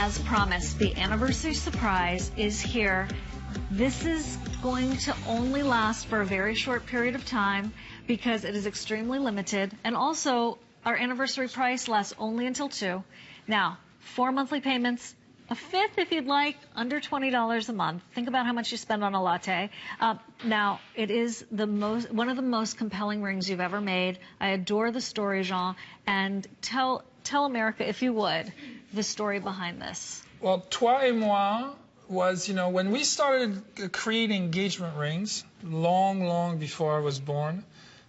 As promised, the anniversary surprise is here. This is going to only last for a very short period of time because it is extremely limited. And also, our anniversary price lasts only until 2. Now, 4 monthly payments, a 5th if you'd like, under $20 a month. Think about how much you spend on a latte. Now, it is one of the most compelling rings you've ever made. I adore the story, Jean. And tell America, if you would, the story behind this. Well, Toi et Moi was, when we started creating engagement rings, long before I was born,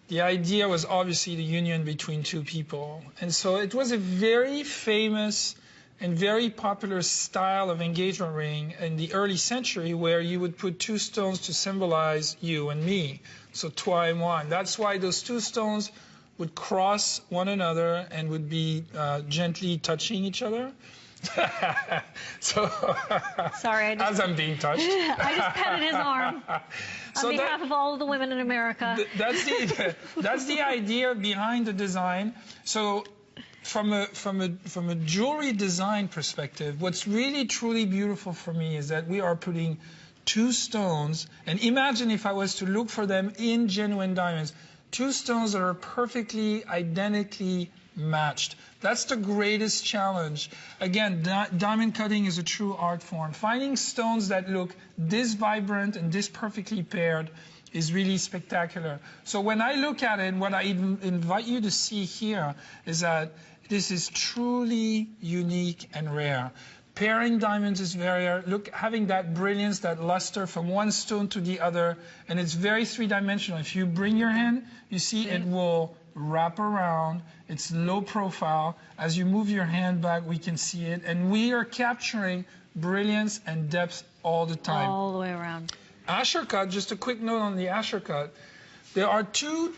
the idea was obviously the union between two people. And so it was a very famous and very popular style of engagement ring in the early century where you would put 2 stones to symbolize you and me. So Toi et Moi. And that's why those 2 stones would cross one another and would be gently touching each other. So, sorry, as I'm being touched. I just petted his arm on behalf of all of the women in America. That's the idea behind the design. So from a jewelry design perspective, what's really truly beautiful for me is that we are putting 2 stones, and imagine if I was to look for them in genuine diamonds, 2 stones that are perfectly identically matched. That's the greatest challenge. Again, diamond cutting is a true art form. Finding stones that look this vibrant and this perfectly paired is really spectacular. So when I look at it, what I invite you to see here is that this is truly unique and rare. Pairing diamonds is very rare. Look, having that brilliance, that luster from one stone to the other, and it's very 3-dimensional. If you bring your hand, you see it will wrap around. It's low profile. As you move your hand back, we can see it. And we are capturing brilliance and depth all the time. All the way around. AsscherCut, just a quick note on the AsscherCut. There are 2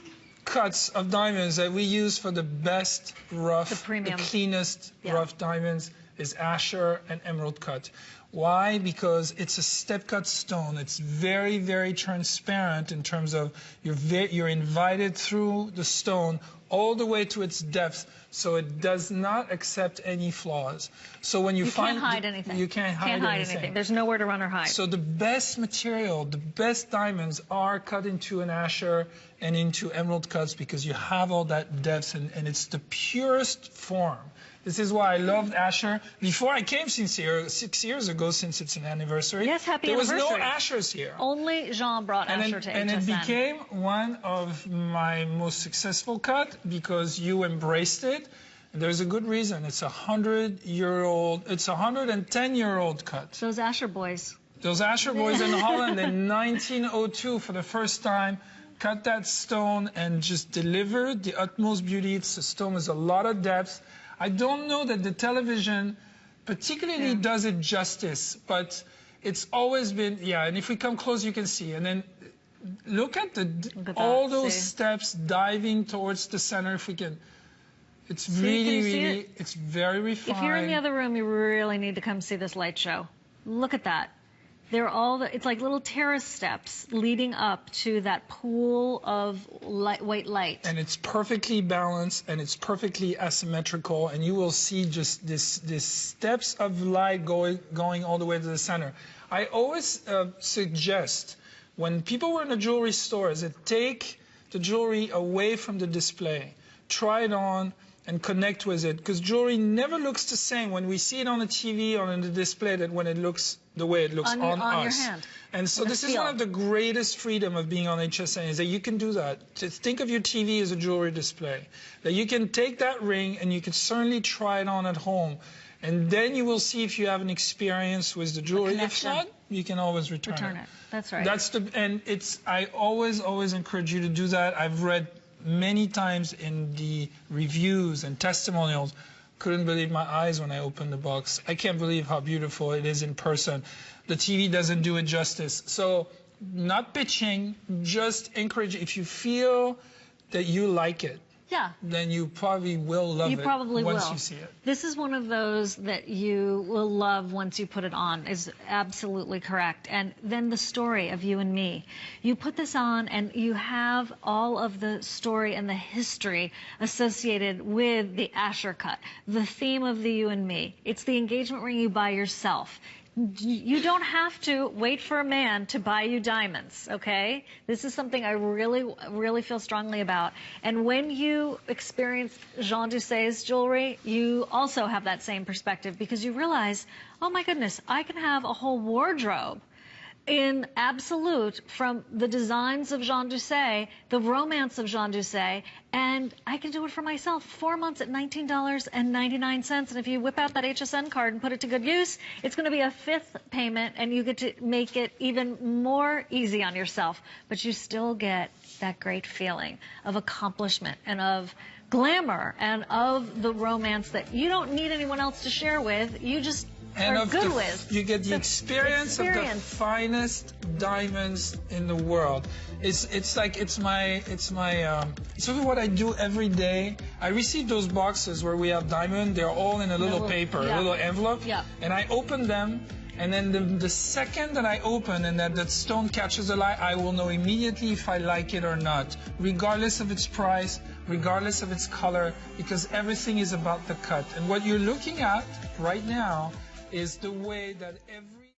cuts of diamonds that we use for the best rough, the cleanest rough diamonds is Asscher and Emerald Cut. Why? Because it's a step cut stone. It's very transparent in terms of you're invited through the stone all the way to its depth, so it does not accept any flaws. So when you can't hide anything. You can't hide anything. There's nowhere to run or hide. So the best material, the best diamonds are cut into an Asscher and into emerald cuts because you have all that depth and it's the purest form. This is why I loved Asscher. Before I came 6 years ago, since it's an anniversary, yes, happy anniversary. There was no Asschers here. Only Jean brought Asscher to HSN. And it became one of my most successful cut because you embraced it. And there's a good reason. It's a 100-year-old, it's a 110-year-old cut. Those Asscher boys. Those Asscher boys in Holland in 1902 for the first time cut that stone and just delivered the utmost beauty. It's a stone with a lot of depth. I don't know that the television particularly does it justice, but it's always been, and if we come close, you can see. And then look at all those steps diving towards the center, if we can. It's really, it's very refined. If you're in the other room, you really need to come see this light show. Look at that. They're it's like little terrace steps leading up to that pool of white light. And it's perfectly balanced and it's perfectly asymmetrical, and you will see just this steps of light going all the way to the center. I always suggest when people were in a jewelry store is that take the jewelry away from the display, try it on, and connect with it, because jewelry never looks the same when we see it on the TV or on the display that when it looks the way it looks on us. Your hand. And so this is one of the greatest freedom of being on HSN, is that you can do that. Just think of your TV as a jewelry display. That you can take that ring and you can certainly try it on at home. And then you will see if you have an experience with the jewelry. If not, you can always return it. That's right. I always encourage you to do that. I've read many times in the reviews and testimonials, couldn't believe my eyes when I opened the box. I can't believe how beautiful it is in person. The TV doesn't do it justice. So not pitching, just encourage. If you feel that you like it, Yeah. then you probably will love You it probably once will. you see it. This is one of those that you will love once you put it on, is absolutely correct. And then the story of you and me. You put this on and you have all of the story and the history associated with the AsscherCut, the theme of the you and me. It's the engagement ring you buy yourself. You don't have to wait for a man to buy you diamonds, okay? This is something I really, really feel strongly about. And when you experience Jean Dousset's jewelry, you also have that same perspective because you realize, oh my goodness, I can have a whole wardrobe in absolute from the designs of Jean Dousset, the romance of Jean Dousset, and I can do it for myself. 4 months at $19.99. And if you whip out that HSN card and put it to good use, it's going to be a 5th payment, and you get to make it even more easy on yourself. But you still get that great feeling of accomplishment and of glamour and of the romance that you don't need anyone else to share with. You just are good with. You get the experience of the finest diamonds in the world. It's my sort of what I do every day. I receive those boxes where we have diamond. They're all in a little paper, a little envelope, and I open them. And then the second that I open and that stone catches the light, I will know immediately if I like it or not, regardless of its price, regardless of its color, because everything is about the cut. And what you're looking at right now is the way that every